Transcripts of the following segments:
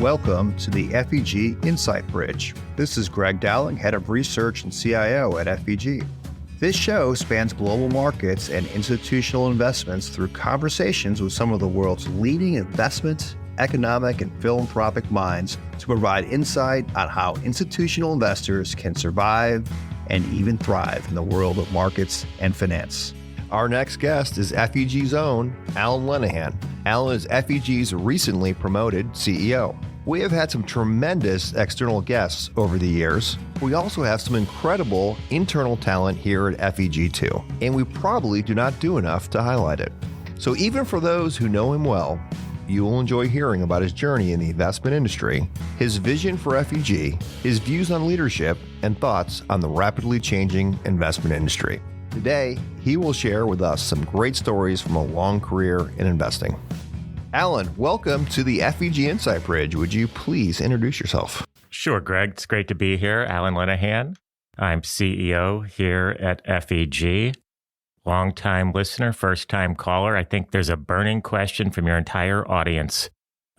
Welcome to the FEG Insight Bridge. This is Greg Dowling, Head of Research and CIO at FEG. This show spans global markets and institutional investments through conversations with some of the world's leading investment, economic, and philanthropic minds to provide insight on how institutional investors can survive and even thrive in the world of markets and finance. Our next guest is FEG's own Alan Lenahan. Alan is FEG's recently promoted CEO. We have had some tremendous external guests over the years. We also have some incredible internal talent here at FEG too, and we probably do not do enough to highlight it. So even for those who know him well, you will enjoy hearing about his journey in the investment industry, his vision for FEG, his views on leadership, and thoughts on the rapidly changing investment industry. Today, he will share with us some great stories from a long career in investing. Alan, welcome to the FEG Insight Bridge. Would you please introduce yourself? Sure, Greg. It's great to be here. Alan Lenahan. I'm CEO here at FEG. Long-time listener, first-time caller. I think there's a burning question from your entire audience.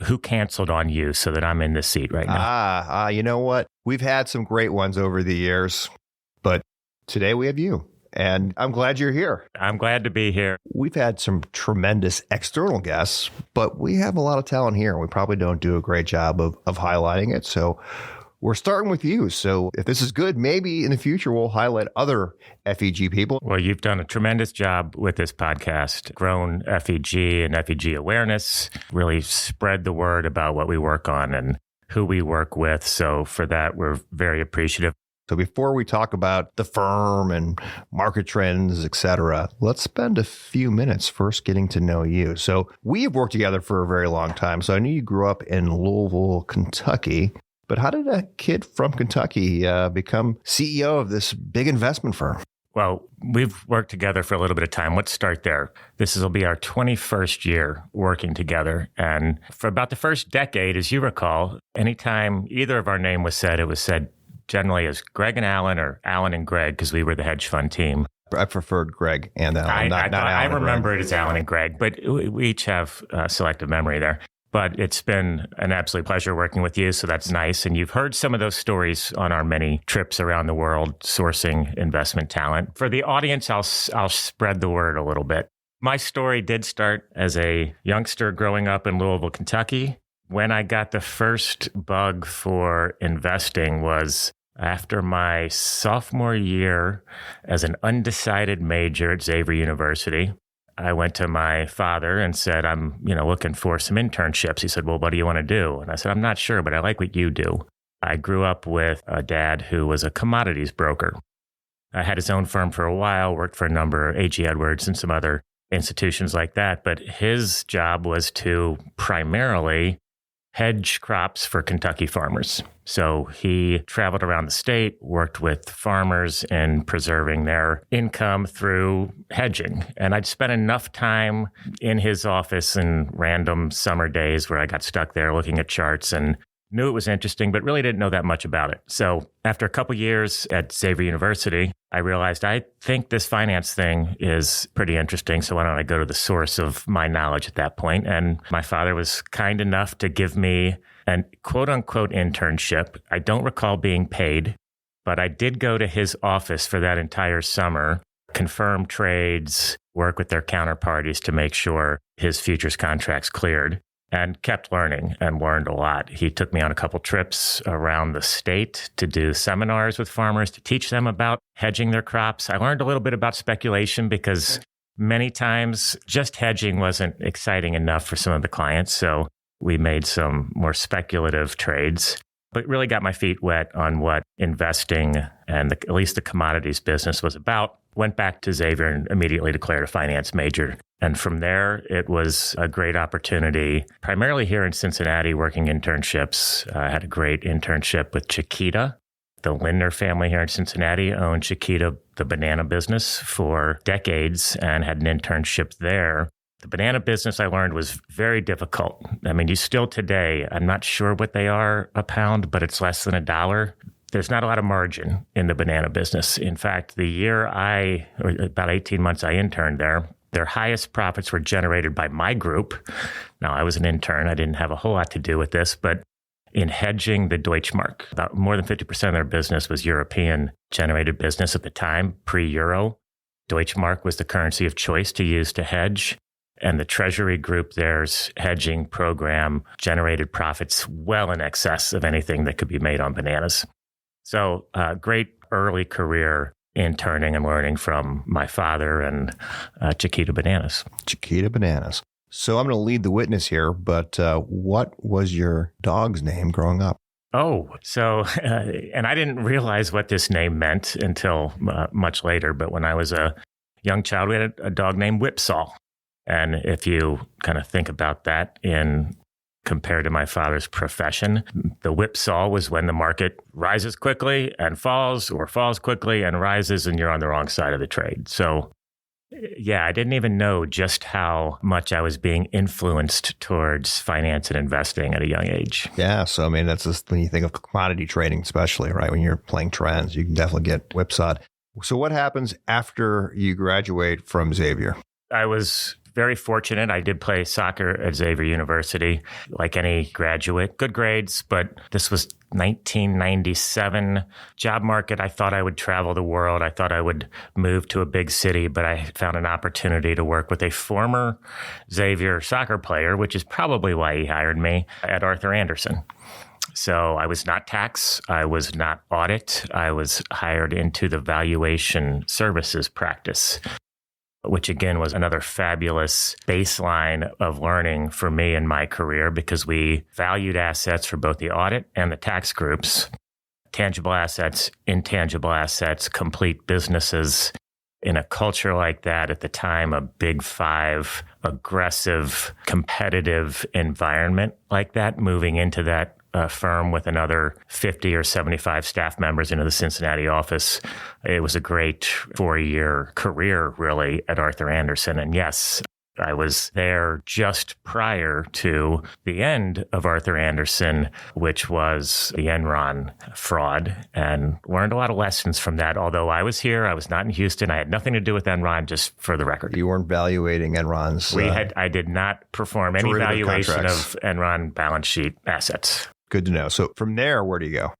Who canceled on you so that I'm in this seat right now? You know what? We've had some great ones over the years, but today we have you. And I'm glad you're here. I'm glad to be here. We've had some tremendous external guests, but we have a lot of talent here. We probably don't do a great job of highlighting it. So we're starting with you. So if this is good, maybe in the future we'll highlight other FEG people. Well, you've done a tremendous job with this podcast, grown FEG and FEG awareness, really spread the word about what we work on and who we work with. So for that, we're very appreciative. So before we talk about the firm and market trends, et cetera, let's spend a few minutes first getting to know you. So we have worked together for a very long time. So I knew you grew up in Louisville, Kentucky. But how did a kid from Kentucky become CEO of this big investment firm? Well, we've worked together for a little bit of time. Let's start there. This will be our 21st year working together. And for about the first decade, as you recall, anytime either of our name was said, it was said generally as Greg and Alan or Alan and Greg, because we were the hedge fund team. I preferred Greg and Alan, not Alan. I remember it as Alan and Greg, but we each have selective memory there. But it's been an absolute pleasure working with you, so that's nice. And you've heard some of those stories on our many trips around the world sourcing investment talent. For the audience, I'll spread the word a little bit. My story did start as a youngster growing up in Louisville, Kentucky. When I got the first bug for investing was after my sophomore year as an undecided major at Xavier University. I went to my father and said, I'm, looking for some internships. He said, well, what do you want to do? And I said, I'm not sure, but I like what you do. I grew up with a dad who was a commodities broker. I had his own firm for a while, worked for a number of A.G. Edwards and some other institutions like that. But his job was to primarily hedge crops for Kentucky farmers. So he traveled around the state, worked with farmers in preserving their income through hedging. And I'd spent enough time in his office in random summer days where I got stuck there looking at charts and knew it was interesting, but really didn't know that much about it. So after a couple years at Xavier University, I realized I think this finance thing is pretty interesting. So why don't I go to the source of my knowledge at that point? And my father was kind enough to give me an quote unquote internship. I don't recall being paid, but I did go to his office for that entire summer, confirm trades, work with their counterparties to make sure his futures contracts cleared. And kept learning and learned a lot. He took me on a couple trips around the state to do seminars with farmers to teach them about hedging their crops. I learned a little bit about speculation because many times just hedging wasn't exciting enough for some of the clients. So we made some more speculative trades, but really got my feet wet on what investing and at least the commodities business was about. Went back to Xavier and immediately declared a finance major. And from there, it was a great opportunity, primarily here in Cincinnati, working internships. I had a great internship with Chiquita. The Lindner family here in Cincinnati owned Chiquita, the banana business, for decades and had an internship there. The banana business, I learned, was very difficult. I mean, you still today, I'm not sure what they are a pound, but it's less than $1. There's not a lot of margin in the banana business. In fact, the year about 18 months I interned there, their highest profits were generated by my group. Now, I was an intern. I didn't have a whole lot to do with this, but in hedging the Deutschmark. About more than 50% of their business was European-generated business at the time, pre-Euro. Deutschmark was the currency of choice to use to hedge. And the Treasury Group, there's hedging program generated profits well in excess of anything that could be made on bananas. So great early career interning and learning from my father and Chiquita Bananas. Chiquita Bananas. So I'm going to lead the witness here, but what was your dog's name growing up? Oh, so, and I didn't realize what this name meant until much later. But when I was a young child, we had a dog named Whipsaw. And if you kind of think about that compared to my father's profession, the whipsaw was when the market rises quickly and falls, or falls quickly and rises, and you're on the wrong side of the trade. So yeah, I didn't even know just how much I was being influenced towards finance and investing at a young age. Yeah. So, I mean, that's just when you think of commodity trading, especially, right? When you're playing trends, you can definitely get whipsawed. So what happens after you graduate from Xavier? I was very fortunate. I did play soccer at Xavier University, like any graduate. Good grades, but this was 1997. Job market, I thought I would travel the world. I thought I would move to a big city, but I found an opportunity to work with a former Xavier soccer player, which is probably why he hired me, at Arthur Andersen. So I was not tax, I was not audit, I was hired into the valuation services practice, which again was another fabulous baseline of learning for me in my career, because we valued assets for both the audit and the tax groups, tangible assets, intangible assets, complete businesses. In a culture like that at the time, a big five, aggressive, competitive environment like that, moving into that firm with another 50 or 75 staff members into the Cincinnati office. It was a great 4-year career, really, at Arthur Andersen. And yes, I was there just prior to the end of Arthur Andersen, which was the Enron fraud, and learned a lot of lessons from that. Although I was here, I was not in Houston. I had nothing to do with Enron, just for the record. You weren't valuating Enron's... I did not perform any valuation of Enron balance sheet assets. Good to know. So from there, where do you go?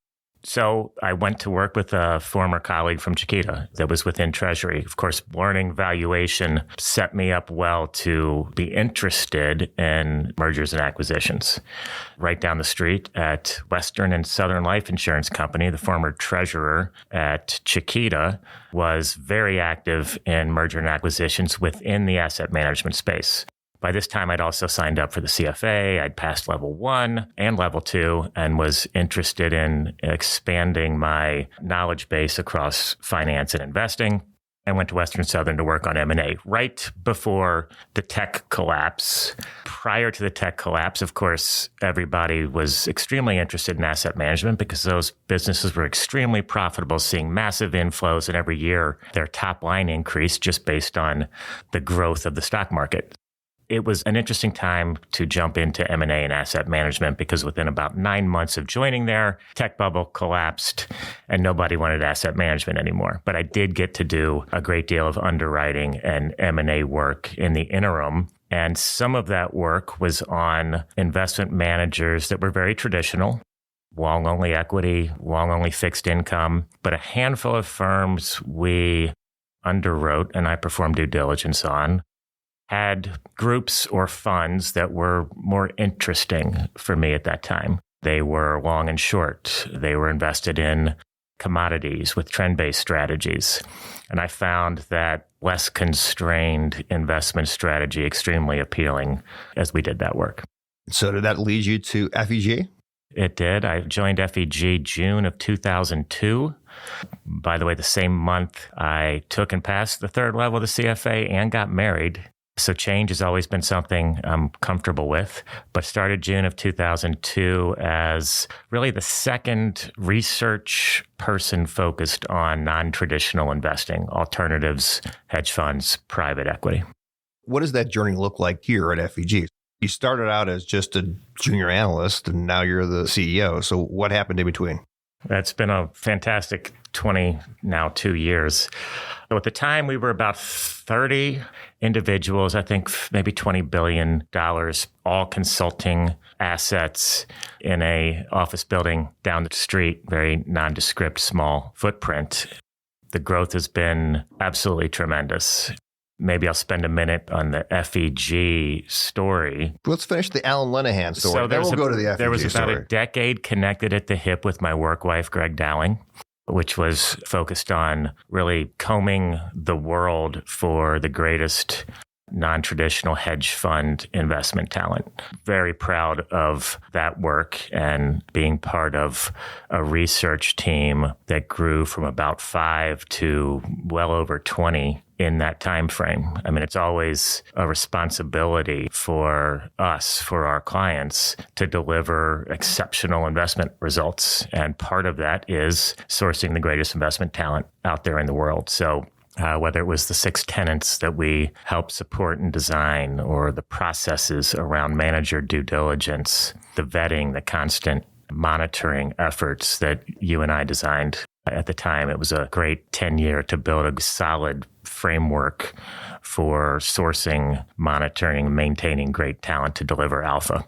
So I went to work with a former colleague from Chiquita that was within Treasury. Of course, learning valuation set me up well to be interested in mergers and acquisitions. Right down the street at Western and Southern Life Insurance Company, the former treasurer at Chiquita was very active in merger and acquisitions within the asset management space. By this time, I'd also signed up for the CFA. I'd passed level 1 and level 2 and was interested in expanding my knowledge base across finance and investing. I went to Western Southern to work on M&A right before the tech collapse. Prior to the tech collapse, of course, everybody was extremely interested in asset management because those businesses were extremely profitable, seeing massive inflows, and every year their top line increased just based on the growth of the stock market. It was an interesting time to jump into M&A and asset management because within about 9 months of joining there, tech bubble collapsed and nobody wanted asset management anymore. But I did get to do a great deal of underwriting and M&A work in the interim. And some of that work was on investment managers that were very traditional, long only equity, long only fixed income, but a handful of firms we underwrote and I performed due diligence on had groups or funds that were more interesting for me at that time. They were long and short. They were invested in commodities with trend-based strategies. And I found that less constrained investment strategy extremely appealing as we did that work. So did that lead you to FEG? It did. I joined FEG June of 2002. By the way, the same month I took and passed the third level of the CFA and got married. So change has always been something I'm comfortable with, but started June of 2002 as really the second research person focused on non-traditional investing, alternatives, hedge funds, private equity. What does that journey look like here at FEG? You started out as just a junior analyst and now you're the CEO. So what happened in between? That's been a fantastic 22 years. So at the time, we were about 30 individuals, I think maybe $20 billion, all consulting assets in a office building down the street, very nondescript, small footprint. The growth has been absolutely tremendous. Maybe I'll spend a minute on the FEG story. Let's finish the Alan Lenahan story. So then we'll go to the FEG There was about story. a decade connected at the hip with my work wife, Greg Dowling, which was focused on really combing the world for the greatest non-traditional hedge fund investment talent. Very proud of that work and being part of a research team that grew from about 5 to well over 20 in that time frame. I mean, it's always a responsibility for us, for our clients, to deliver exceptional investment results. And part of that is sourcing the greatest investment talent out there in the world. So whether it was the 6 tenets that we helped support and design, or the processes around manager due diligence, the vetting, the constant monitoring efforts that you and I designed at the time, it was a great tenure to build a solid framework for sourcing, monitoring, maintaining great talent to deliver alpha.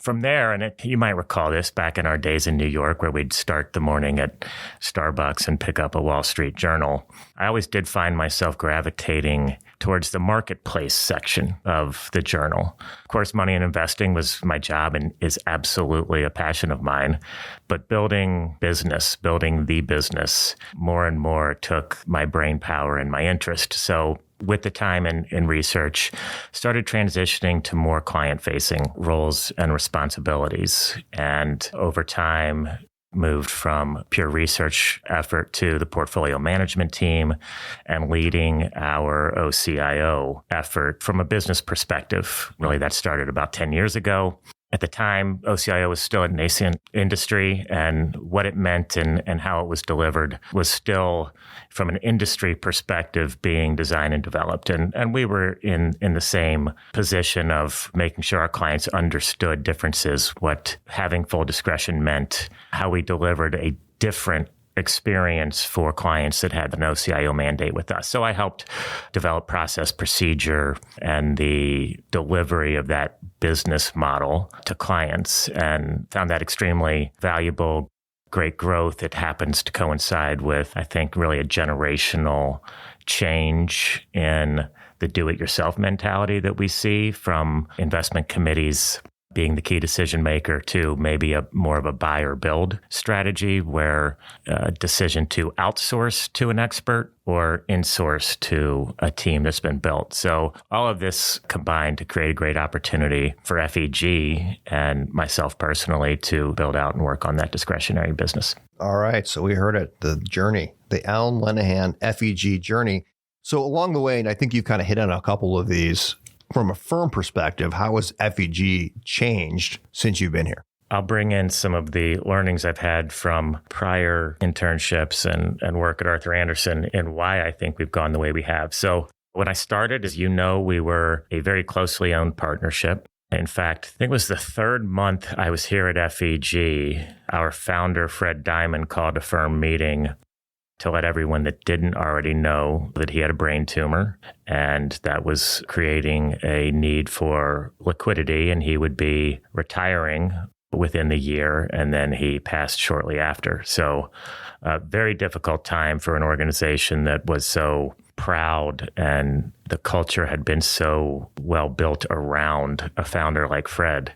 From there, and you might recall this back in our days in New York, where we'd start the morning at Starbucks and pick up a Wall Street Journal, I always did find myself gravitating towards the marketplace section of the journal. Of course, money and investing was my job and is absolutely a passion of mine. But building the business, more and more took my brain power and my interest. So with the time in research, started transitioning to more client-facing roles and responsibilities. And over time, moved from pure research effort to the portfolio management team and leading our OCIO effort from a business perspective. Really, that started about 10 years ago. At the time, OCIO was still a nascent industry, and what it meant and how it was delivered was still, from an industry perspective, being designed and developed. And we were in the same position of making sure our clients understood differences, what having full discretion meant, how we delivered a different experience for clients that had an OCIO mandate with us. So I helped develop process, procedure, and the delivery of that business model to clients, and found that extremely valuable. Great growth. It happens to coincide with, I think, really a generational change in the do-it-yourself mentality that we see from investment committees being the key decision maker to maybe a more of a buy or build strategy, where a decision to outsource to an expert or insource to a team that's been built. So all of this combined to create a great opportunity for FEG and myself personally to build out and work on that discretionary business. All right. So we heard it, the journey, the Alan Lenahan FEG journey. So along the way, and I think you've kind of hit on a couple of these, from a firm perspective, how has FEG changed since you've been here? I'll bring in some of the learnings I've had from prior internships and work at Arthur Andersen and why I think we've gone the way we have. So when I started, as you know, we were a very closely owned partnership. In fact, I think it was the 3rd month I was here at FEG, our founder, Fred Diamond, called a firm meeting to let everyone that didn't already know that he had a brain tumor, and that was creating a need for liquidity, and he would be retiring within the year, and then he passed shortly after. So a very difficult time for an organization that was so proud, and the culture had been so well built around a founder like Fred.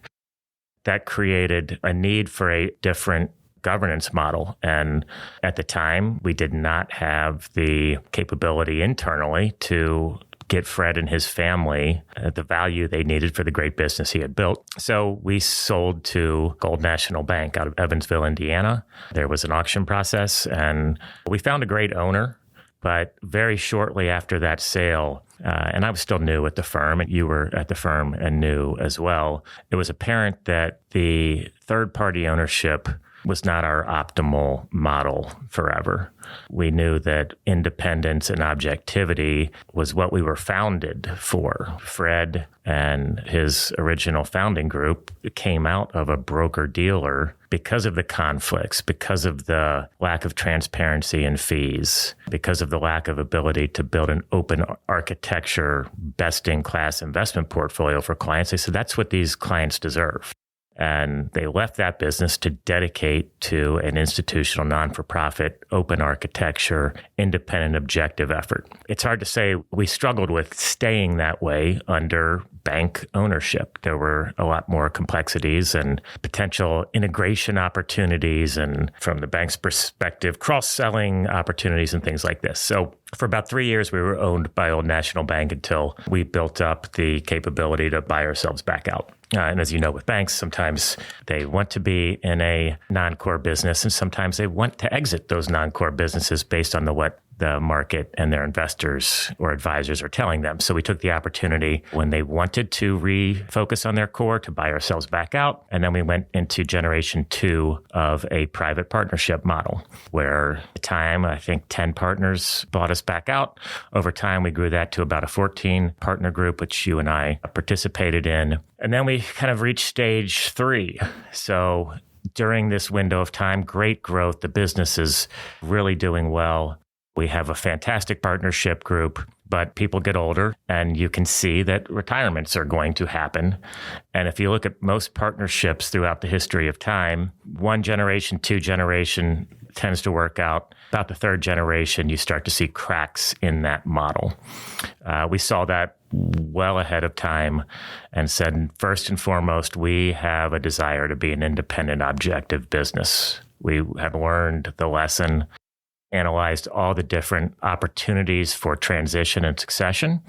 That created a need for a different governance model. And at the time, we did not have the capability internally to get Fred and his family the value they needed for the great business he had built. So we sold to Gold National Bank out of Evansville, Indiana. There was an auction process, and we found a great owner. But very shortly after that sale, and I was still new at the firm, and you were at the firm and new as well, it was apparent that the third-party ownership was not our optimal model forever. We knew that independence and objectivity was what we were founded for. Fred and his original founding group came out of a broker-dealer because of the conflicts, because of the lack of transparency in fees, because of the lack of ability to build an open architecture, best-in-class investment portfolio for clients. They said that's what these clients deserve. And they left that business to dedicate to an institutional, non-for-profit, open architecture, independent, objective effort. It's hard to say we struggled with staying that way under bank ownership. There were a lot more complexities and potential integration opportunities, and from the bank's perspective, cross-selling opportunities and things like this. So for about 3 years, we were owned by Old National Bank until we built up the capability to buy ourselves back out. And as you know, with banks, sometimes they want to be in a non-core business, and sometimes they want to exit those non-core businesses based on what the market and their investors or advisors are telling them. So we took the opportunity when they wanted to refocus on their core to buy ourselves back out. And then we went into generation 2 of a private partnership model, where at the time, I think 10 partners bought us back out. Over time, we grew that to about a 14 partner group, which you and I participated in. And then we kind of reached stage 3. So during this window of time, great growth. The business is really doing well. We have a fantastic partnership group, but people get older and you can see that retirements are going to happen. And if you look at most partnerships throughout the history of time, 1 generation, 2 generation tends to work out. About the 3rd generation, you start to see cracks in that model. We saw that well ahead of time and said, first and foremost, we have a desire to be an independent, objective business. We have learned the lesson, analyzed all the different opportunities for transition and succession,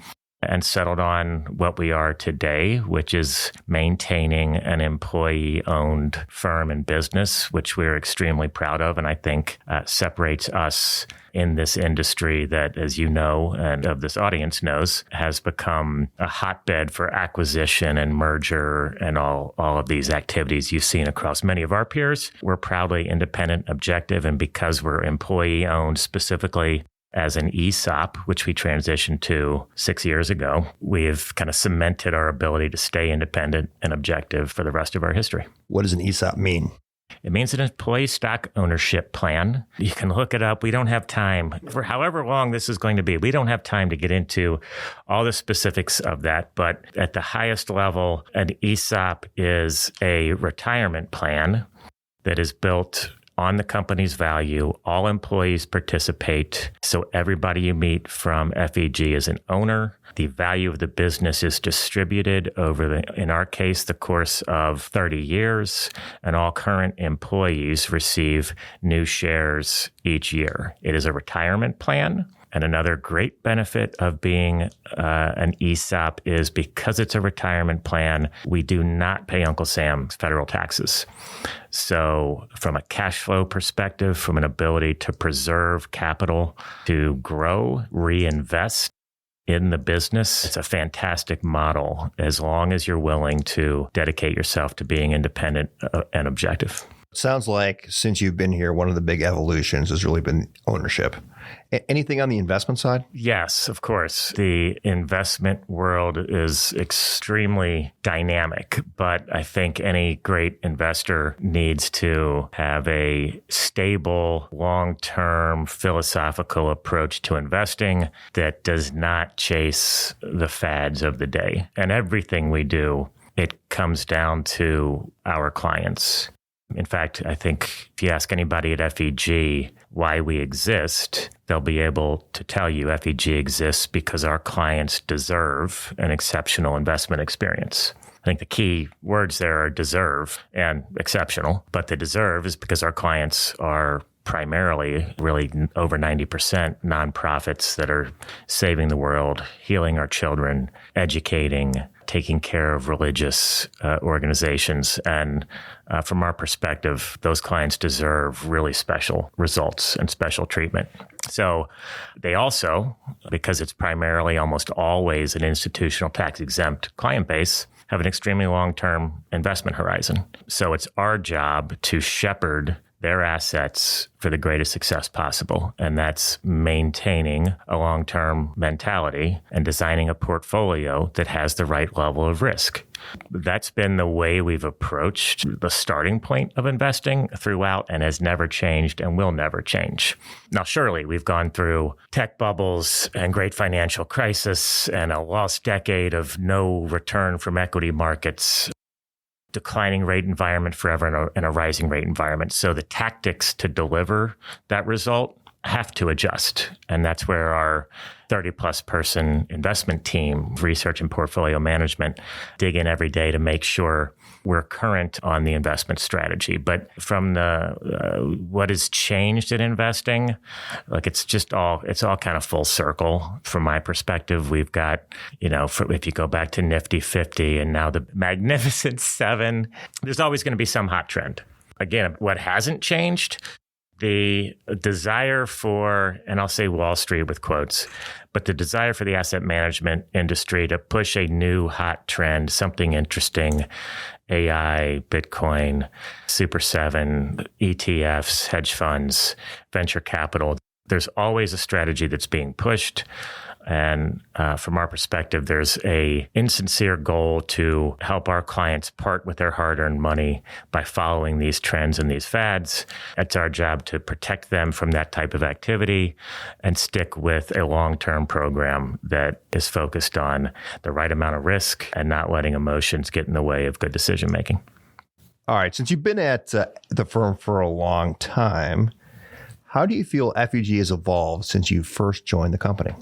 and settled on what we are today, which is maintaining an employee-owned firm and business, which we're extremely proud of, and I think separates us in this industry that, as you know, and of this audience knows, has become a hotbed for acquisition and merger and all of these activities you've seen across many of our peers. We're proudly independent, objective, and because we're employee-owned specifically, as an ESOP, which we transitioned to 6 years ago, we have kind of cemented our ability to stay independent and objective for the rest of our history. What does an ESOP mean? It means an employee stock ownership plan. You can look it up. We don't have time for however long this is going to be. We don't have time to get into all the specifics of that. But at the highest level, an ESOP is a retirement plan that is built on the company's value. All employees participate. So everybody you meet from FEG is an owner. The value of the business is distributed over in our case, the course of 30 years, and all current employees receive new shares each year. It is a retirement plan. And another great benefit of being an ESOP is because it's a retirement plan, we do not pay Uncle Sam's federal taxes. So from a cash flow perspective, from an ability to preserve capital, to grow, reinvest in the business, it's a fantastic model as long as you're willing to dedicate yourself to being independent and objective. Sounds like since you've been here, one of the big evolutions has really been ownership. Anything on the investment side? Yes, of course. The investment world is extremely dynamic, but I think any great investor needs to have a stable, long-term philosophical approach to investing that does not chase the fads of the day. And everything we do, it comes down to our clients. In fact, I think if you ask anybody at FEG why we exist, they'll be able to tell you FEG exists because our clients deserve an exceptional investment experience. I think the key words there are deserve and exceptional, but the deserve is because our clients are primarily, really over 90% nonprofits that are saving the world, healing our children, educating, taking care of religious organizations. And from our perspective, those clients deserve really special results and special treatment. So they also, because it's primarily almost always an institutional tax-exempt client base, have an extremely long-term investment horizon. So it's our job to shepherd their assets for the greatest success possible. And that's maintaining a long-term mentality and designing a portfolio that has the right level of risk. That's been the way we've approached the starting point of investing throughout and has never changed and will never change. Now, surely we've gone through tech bubbles and great financial crisis and a lost decade of no return from equity markets, declining rate environment forever and a rising rate environment. So the tactics to deliver that result have to adjust. And that's where our 30 plus person investment team, research and portfolio management, dig in every day to make sure we're current on the investment strategy. But from the what has changed in investing, like it's all kind of full circle from my perspective. We've got, if you go back to Nifty 50 and now the Magnificent Seven, there's always going to be some hot trend. Again, what hasn't changed, the desire for, and I'll say Wall Street with quotes, but the desire for the asset management industry to push a new hot trend, something interesting, AI, Bitcoin, Super 7, ETFs, hedge funds, venture capital. There's always a strategy that's being pushed. And from our perspective, there's a insincere goal to help our clients part with their hard-earned money by following these trends and these fads. It's our job to protect them from that type of activity and stick with a long-term program that is focused on the right amount of risk and not letting emotions get in the way of good decision-making. All right. Since you've been at the firm for a long time, how do you feel FEG has evolved since you first joined the company?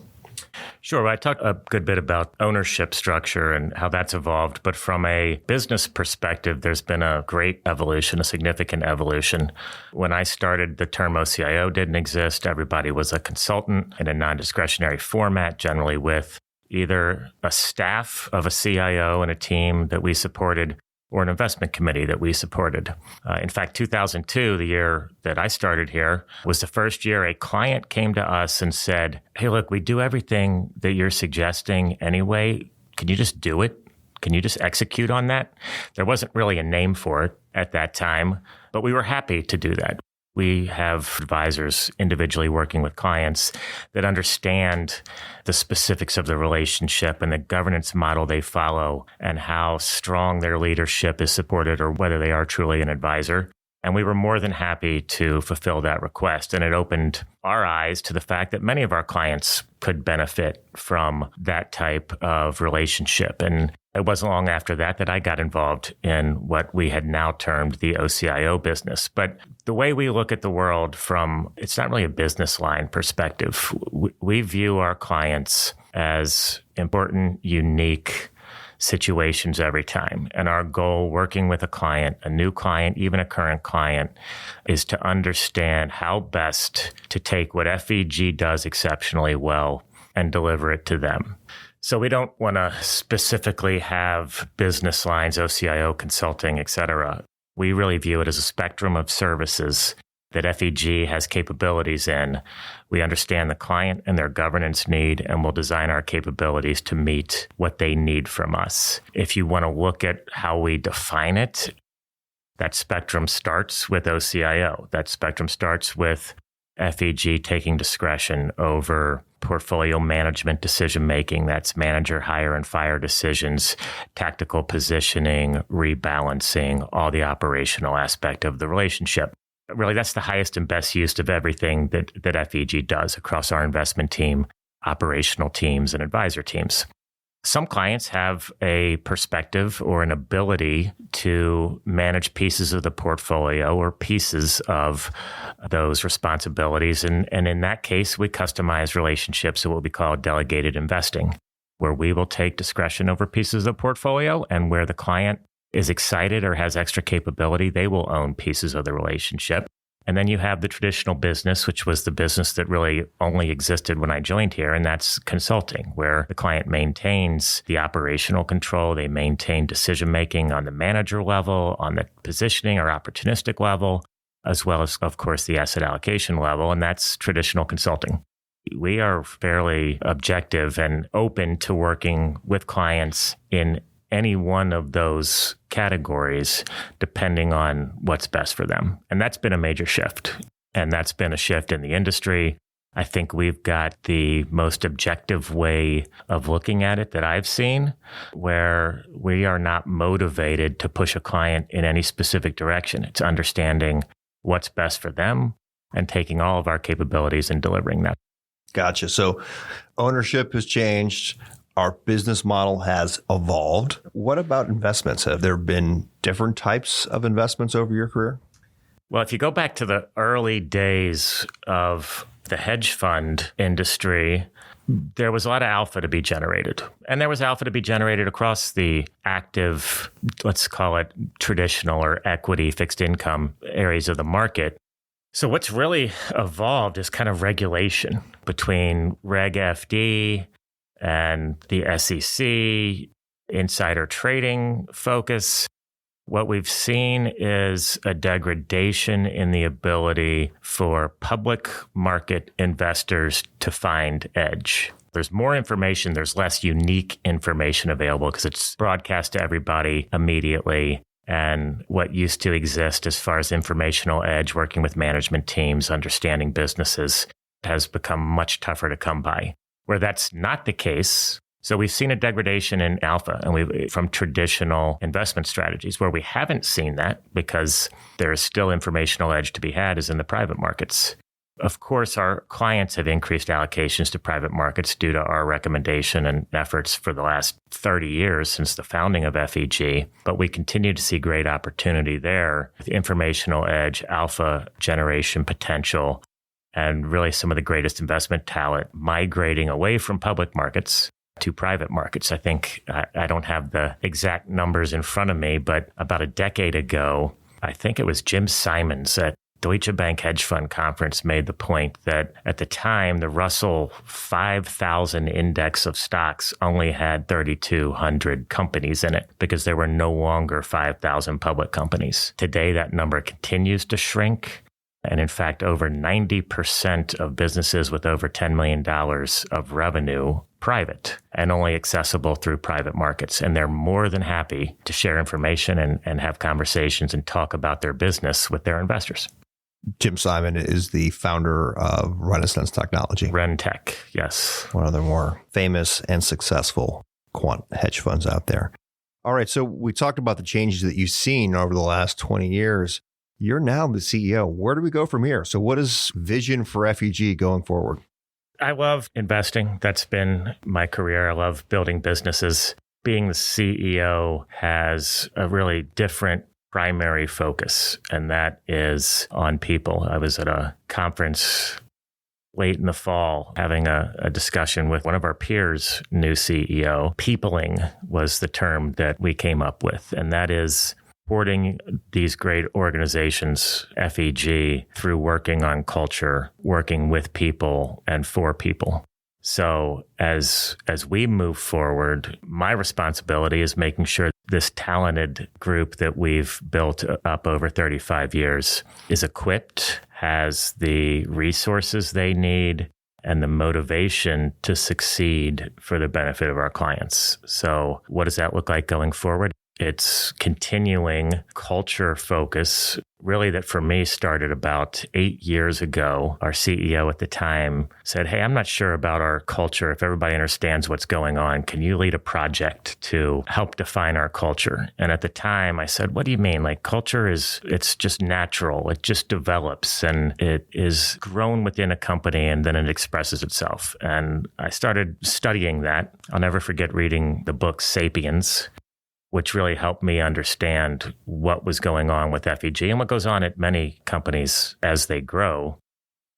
Sure. I talked a good bit about ownership structure and how that's evolved. But from a business perspective, there's been a great evolution, a significant evolution. When I started, the term OCIO didn't exist. Everybody was a consultant in a non-discretionary format, generally with either a staff of a CIO and a team that we supported or an investment committee that we supported. In fact, 2002, the year that I started here, was the first year a client came to us and said, hey, look, we do everything that you're suggesting anyway. Can you just do it? Can you just execute on that? There wasn't really a name for it at that time, but we were happy to do that. We have advisors individually working with clients that understand the specifics of the relationship and the governance model they follow and how strong their leadership is supported or whether they are truly an advisor. And we were more than happy to fulfill that request. And it opened our eyes to the fact that many of our clients could benefit from that type of relationship. And it wasn't long after that I got involved in what we had now termed the OCIO business. But the way we look at the world it's not really a business line perspective. We view our clients as important, unique situations every time. And our goal working with a client, a new client, even a current client, is to understand how best to take what FEG does exceptionally well and deliver it to them. So we don't want to specifically have business lines, OCIO, consulting, et cetera. We really view it as a spectrum of services that FEG has capabilities in. We understand the client and their governance need, and we'll design our capabilities to meet what they need from us. If you want to look at how we define it, that spectrum starts with OCIO. That spectrum starts with FEG taking discretion over portfolio management decision-making. That's manager hire and fire decisions, tactical positioning, rebalancing, all the operational aspect of the relationship. Really, that's the highest and best use of everything that FEG does across our investment team, operational teams, and advisor teams. Some clients have a perspective or an ability to manage pieces of the portfolio or pieces of those responsibilities. And in that case, we customize relationships to what we call delegated investing, where we will take discretion over pieces of the portfolio, and where the client is excited or has extra capability, they will own pieces of the relationship. And then you have the traditional business, which was the business that really only existed when I joined here, and that's consulting, where the client maintains the operational control. They maintain decision-making on the manager level, on the positioning or opportunistic level, as well as, of course, the asset allocation level, and that's traditional consulting. We are fairly objective and open to working with clients in any one of those categories depending on what's best for them. And that's been a major shift. And that's been a shift in the industry. I think we've got the most objective way of looking at it that I've seen, where we are not motivated to push a client in any specific direction. It's understanding what's best for them and taking all of our capabilities and delivering that. Gotcha. So ownership has changed. Our business model has evolved. What about investments? Have there been different types of investments over your career? Well, if you go back to the early days of the hedge fund industry, there was a lot of alpha to be generated. And there was alpha to be generated across the active, let's call it traditional or equity fixed income areas of the market. So what's really evolved is kind of regulation between Reg FD and the SEC, insider trading focus. What we've seen is a degradation in the ability for public market investors to find edge. There's more information, there's less unique information available because it's broadcast to everybody immediately. And what used to exist as far as informational edge, working with management teams, understanding businesses, has become much tougher to come by. Where that's not the case, so we've seen a degradation in alpha from traditional investment strategies. Where we haven't seen that, because there is still informational edge to be had, is in the private markets. Of course, our clients have increased allocations to private markets due to our recommendation and efforts for the last 30 years since the founding of FEG. But we continue to see great opportunity there with informational edge, alpha generation potential, and really some of the greatest investment talent migrating away from public markets to private markets. I think I don't have the exact numbers in front of me, but about a decade ago, I think it was Jim Simons at Deutsche Bank Hedge Fund Conference made the point that at the time, the Russell 5000 index of stocks only had 3,200 companies in it because there were no longer 5,000 public companies. Today, that number continues to shrink. And in fact, over 90% of businesses with over $10 million of revenue private and only accessible through private markets. And they're more than happy to share information and have conversations and talk about their business with their investors. Jim Simon is the founder of Renaissance Technology. RenTech, yes. One of the more famous and successful quant hedge funds out there. All right, so we talked about the changes that you've seen over the last 20 years. You're now the CEO. Where do we go from here? So what is vision for FEG going forward? I love investing. That's been my career. I love building businesses. Being the CEO has a really different primary focus, and that is on people. I was at a conference late in the fall having a discussion with one of our peers' new CEO. Peopling was the term that we came up with, and that is supporting these great organizations, FEG, through working on culture, working with people and for people. So as we move forward, my responsibility is making sure this talented group that we've built up over 35 years is equipped, has the resources they need, and the motivation to succeed for the benefit of our clients. So what does that look like going forward? It's continuing culture focus, really, that for me started about 8 years ago. Our CEO at the time said, "Hey, I'm not sure about our culture. If everybody understands what's going on, can you lead a project to help define our culture?" And at the time I said, "What do you mean? Like culture it's just natural. It just develops and it is grown within a company and then it expresses itself." And I started studying that. I'll never forget reading the book Sapiens, which really helped me understand what was going on with FEG and what goes on at many companies as they grow.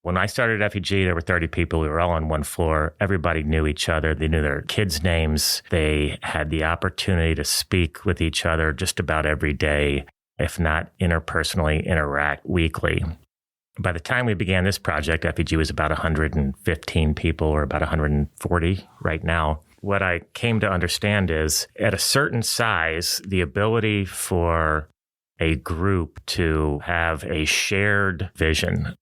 When I started at FEG, there were 30 people. We were all on one floor. Everybody knew each other. They knew their kids' names. They had the opportunity to speak with each other just about every day, if not interpersonally interact weekly. By the time we began this project, FEG was about 115 people, or about 140 right now. What I came to understand is at a certain size, the ability for a group to have a shared vision,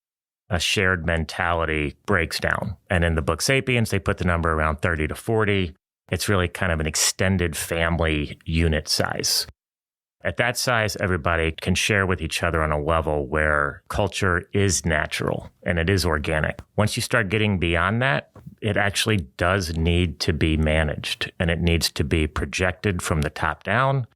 a shared mentality breaks down. And in the book Sapiens, they put the number around 30 to 40. It's really kind of an extended family unit size. At that size, everybody can share with each other on a level where culture is natural and it is organic. Once you start getting beyond that, it actually does need to be managed, and it needs to be projected from the top down.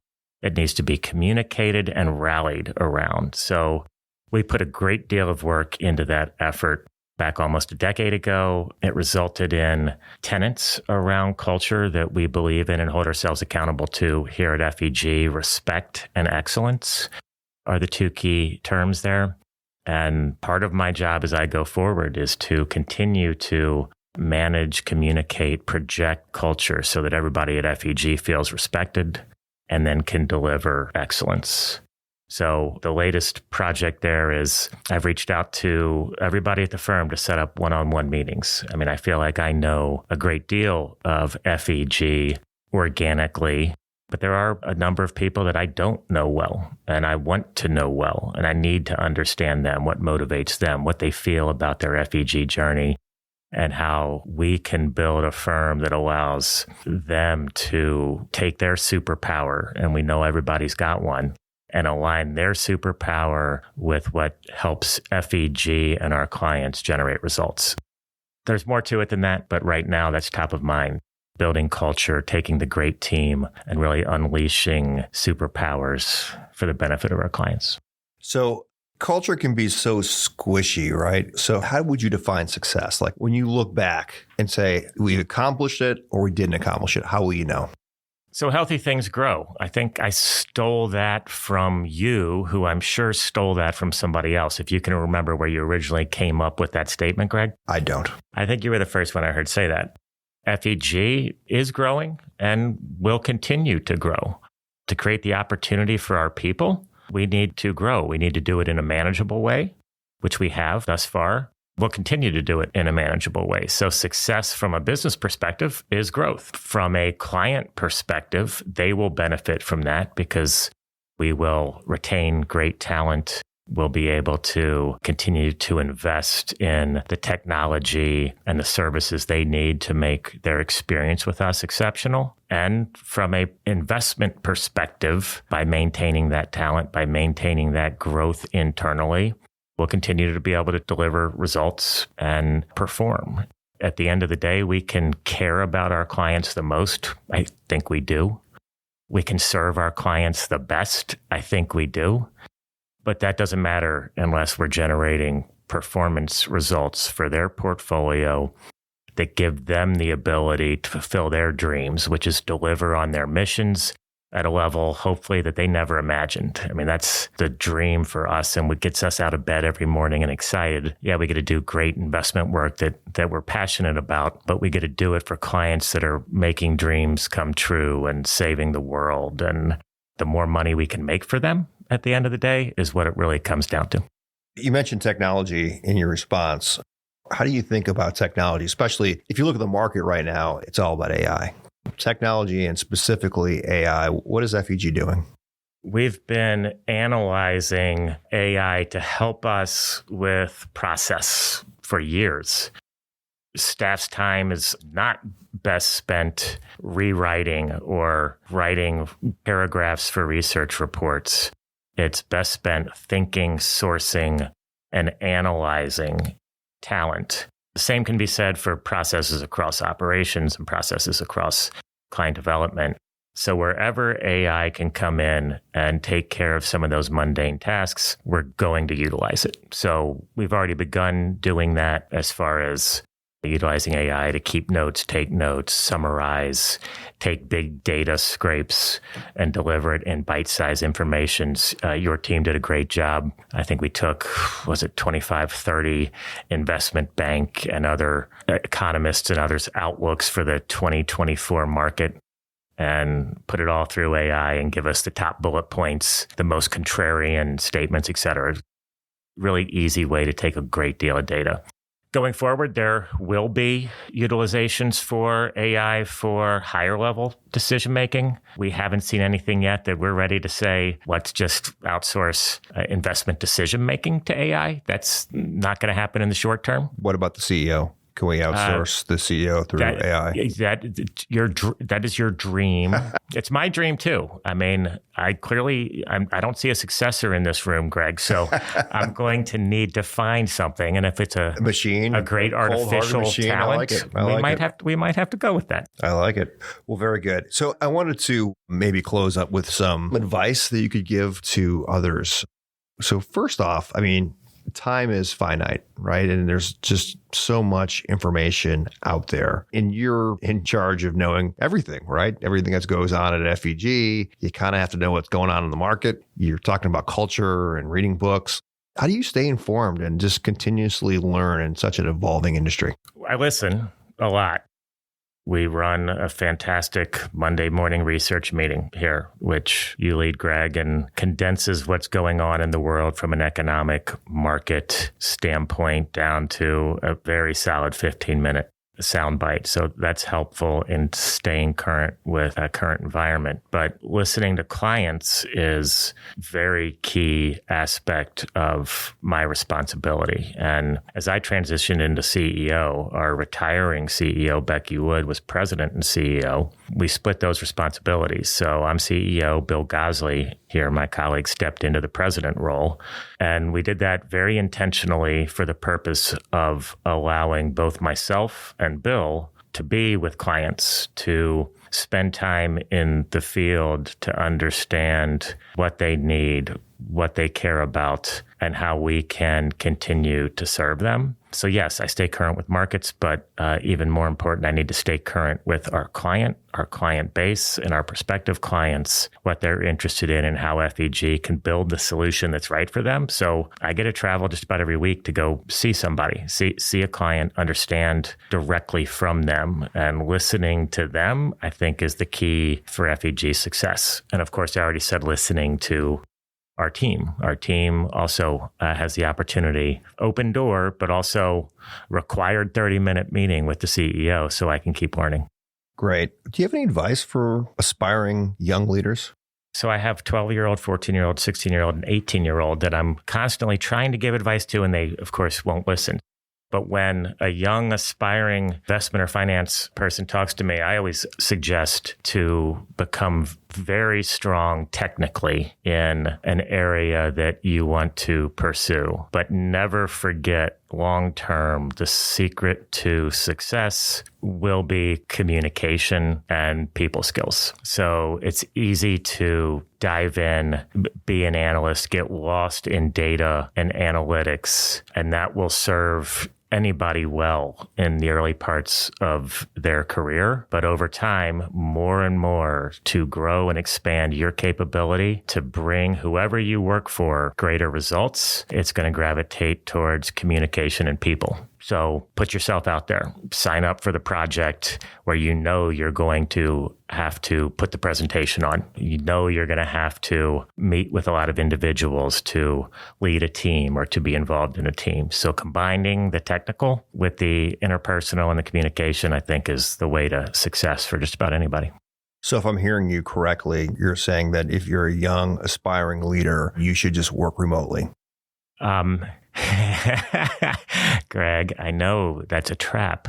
It needs to be communicated and rallied around. So we put a great deal of work into that effort back almost a decade ago. It resulted in tenets around culture that we believe in and hold ourselves accountable to here at FEG. Respect and excellence are the two key terms there. And part of my job as I go forward is to continue to manage, communicate, project culture so that everybody at FEG feels respected and then can deliver excellence. So the latest project there is I've reached out to everybody at the firm to set up one-on-one meetings. I mean, I feel like I know a great deal of FEG organically, but there are a number of people that I don't know well, and I want to know well, and I need to understand them, what motivates them, what they feel about their FEG journey, and how we can build a firm that allows them to take their superpower, and we know everybody's got one, and align their superpower with what helps FEG and our clients generate results. There's more to it than that, but right now that's top of mind. Building culture, taking the great team, and really unleashing superpowers for the benefit of our clients. So culture can be so squishy, right? So how would you define success? Like when you look back and say, we accomplished it or we didn't accomplish it, how will you know? So healthy things grow. I think I stole that from you, who I'm sure stole that from somebody else. If you can remember where you originally came up with that statement, Greg? I don't. I think you were the first one I heard say that. FEG is growing and will continue to grow. To create the opportunity for our people, we need to grow. We need to do it in a manageable way, which we have thus far. We'll continue to do it in a manageable way. So success from a business perspective is growth. From a client perspective, they will benefit from that because we will retain great talent. We'll be able to continue to invest in the technology and the services they need to make their experience with us exceptional. And from a investment perspective, by maintaining that talent, by maintaining that growth internally, we'll continue to be able to deliver results and perform. At the end of the day, we can care about our clients the most. I think we do. We can serve our clients the best. I think we do. But that doesn't matter unless we're generating performance results for their portfolio that give them the ability to fulfill their dreams, which is deliver on their missions at a level, hopefully, that they never imagined. I mean, that's the dream for us and what gets us out of bed every morning and excited. Yeah, we get to do great investment work that we're passionate about, but we get to do it for clients that are making dreams come true and saving the world. And the more money we can make for them at the end of the day is what it really comes down to. You mentioned technology in your response. How do you think about technology, especially if you look at the market right now, it's all about AI. Technology and specifically AI, what is FEG doing? We've been analyzing AI to help us with process for years. Staff's time is not best spent rewriting or writing paragraphs for research reports. It's best spent thinking, sourcing, and analyzing talent. The same can be said for processes across operations and processes across client development. So wherever AI can come in and take care of some of those mundane tasks, we're going to utilize it. So we've already begun doing that as far as utilizing AI to keep notes, take notes, summarize, take big data scrapes and deliver it in bite-sized information. Your team did a great job. I think we took, 25, 30 investment bank and other economists and others' outlooks for the 2024 market and put it all through AI and give us the top bullet points, the most contrarian statements, et cetera. Really easy way to take a great deal of data. Going forward, there will be utilizations for AI for higher level decision making. We haven't seen anything yet that we're ready to say, let's just outsource investment decision making to AI. That's not going to happen in the short term. What about the CEO? Can we outsource the CEO through AI? That is your dream. It's my dream too. I mean, I don't see a successor in this room, Greg. So I'm going to need to find something. And if it's a machine, a great artificial machine, talent, we might have to go with that. I like it. Well, very good. So I wanted to maybe close up with some advice that you could give to others. So first off, I mean, time is finite, right? And there's just so much information out there. And you're in charge of knowing everything, right? Everything that goes on at FEG. You kind of have to know what's going on in the market. You're talking about culture and reading books. How do you stay informed and just continuously learn in such an evolving industry? I listen a lot. We run a fantastic Monday morning research meeting here, which you lead, Greg, and condenses what's going on in the world from an economic market standpoint down to a very solid 15-minute soundbite. So that's helpful in staying current with a current environment. But listening to clients is very key aspect of my responsibility. And as I transitioned into CEO, our retiring CEO, Becky Wood, was president and CEO. We split those responsibilities. So I'm CEO, Bill Gosley here, my colleague, stepped into the president role. And we did that very intentionally for the purpose of allowing both myself and Bill to be with clients, to spend time in the field to understand what they need, what they care about, and how we can continue to serve them. So yes, I stay current with markets, but even more important, I need to stay current with our client base, and our prospective clients, what they're interested in and how FEG can build the solution that's right for them. So I get to travel just about every week to go see somebody, see a client, understand directly from them, and listening to them, I think, is the key for FEG success. And of course, I already said listening to our team. Our team also has the opportunity, open door, but also required 30-minute meeting with the CEO so I can keep learning. Great. Do you have any advice for aspiring young leaders? So I have 12-year-old, 14-year-old, 16-year-old, and 18-year-old that I'm constantly trying to give advice to, and they, of course, won't listen. But when a young, aspiring investment or finance person talks to me, I always suggest to become very strong technically in an area that you want to pursue, but never forget long-term, the secret to success will be communication and people skills. So it's easy to dive in, be an analyst, get lost in data and analytics, and that will serve anybody well in the early parts of their career. But over time, more and more to grow and expand your capability to bring whoever you work for greater results, it's going to gravitate towards communication and people. So put yourself out there, sign up for the project where you know you're going to have to put the presentation on. You know you're going to have to meet with a lot of individuals to lead a team or to be involved in a team. So combining the technical with the interpersonal and the communication, I think, is the way to success for just about anybody. So if I'm hearing you correctly, you're saying that if you're a young, aspiring leader, you should just work remotely. Greg, I know that's a trap.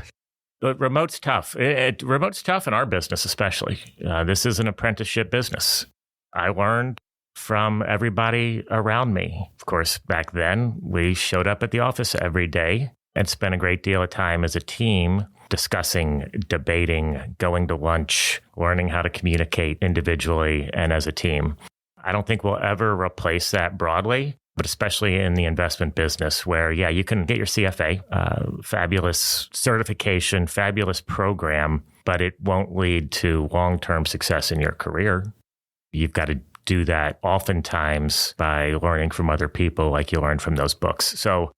But remote's tough. Remote's tough in our business, especially. This is an apprenticeship business. I learned from everybody around me. Of course, back then, we showed up at the office every day and spent a great deal of time as a team discussing, debating, going to lunch, learning how to communicate individually and as a team. I don't think we'll ever replace that broadly, but especially in the investment business where, yeah, you can get your CFA, fabulous certification, fabulous program, but it won't lead to long-term success in your career. You've got to do that oftentimes by learning from other people like you learned from those books. So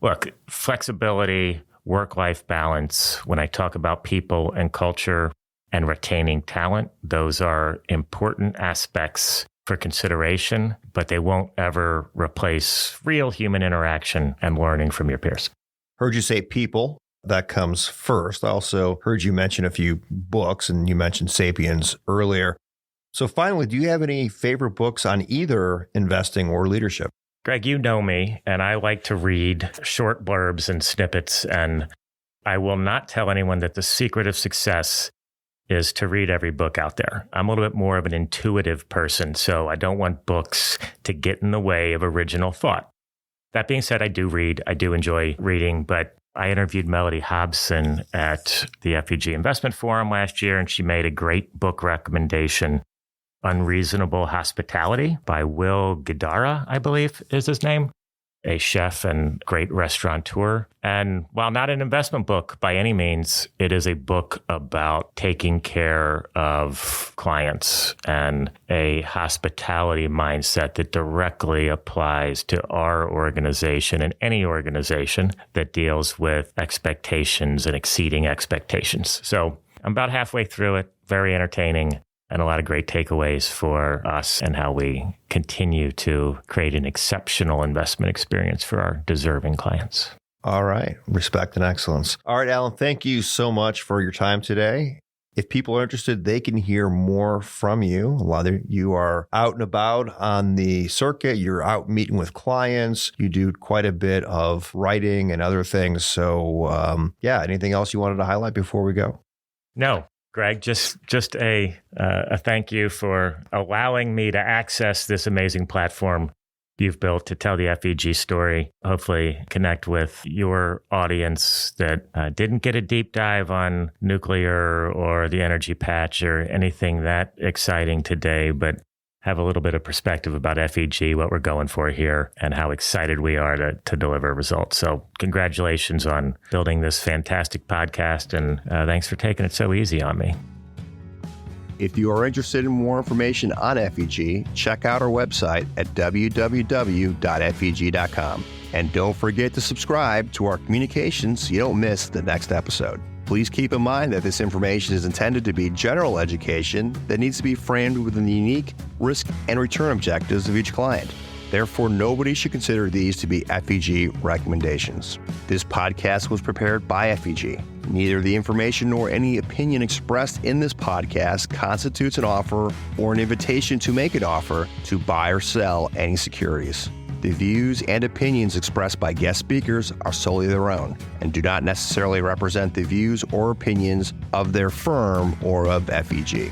look, flexibility, work-life balance, when I talk about people and culture and retaining talent, those are important aspects for consideration, but they won't ever replace real human interaction and learning from your peers. Heard you say people. That comes first. I also heard you mention a few books, and you mentioned Sapiens earlier. So finally, do you have any favorite books on either investing or leadership? Greg, you know me, and I like to read short blurbs and snippets, and I will not tell anyone that the secret of success is to read every book out there. I'm a little bit more of an intuitive person, so I don't want books to get in the way of original thought. That being said, I do read. I do enjoy reading, but I interviewed Melody Hobson at the FEG Investment Forum last year, and she made a great book recommendation, Unreasonable Hospitality by Will Guidara, I believe is his name, a chef and great restaurateur. And while not an investment book by any means, it is a book about taking care of clients and a hospitality mindset that directly applies to our organization and any organization that deals with expectations and exceeding expectations. So I'm about halfway through it, very entertaining, and a lot of great takeaways for us and how we continue to create an exceptional investment experience for our deserving clients. All right. Respect and excellence. All right, Alan, thank you so much for your time today. If people are interested, they can hear more from you. Whether you are out and about on the circuit, you're out meeting with clients, you do quite a bit of writing and other things. So anything else you wanted to highlight before we go? No. Greg, just a thank you for allowing me to access this amazing platform you've built to tell the FEG story, hopefully connect with your audience that didn't get a deep dive on nuclear or the energy patch or anything that exciting today, but have a little bit of perspective about FEG, what we're going for here, and how excited we are to deliver results. So congratulations on building this fantastic podcast, and thanks for taking it so easy on me. If you are interested in more information on FEG, check out our website at www.feg.com. And don't forget to subscribe to our communications so you don't miss the next episode. Please keep in mind that this information is intended to be general education that needs to be framed within the unique risk and return objectives of each client. Therefore, nobody should consider these to be FEG recommendations. This podcast was prepared by FEG. Neither the information nor any opinion expressed in this podcast constitutes an offer or an invitation to make an offer to buy or sell any securities. The views and opinions expressed by guest speakers are solely their own and do not necessarily represent the views or opinions of their firm or of FEG.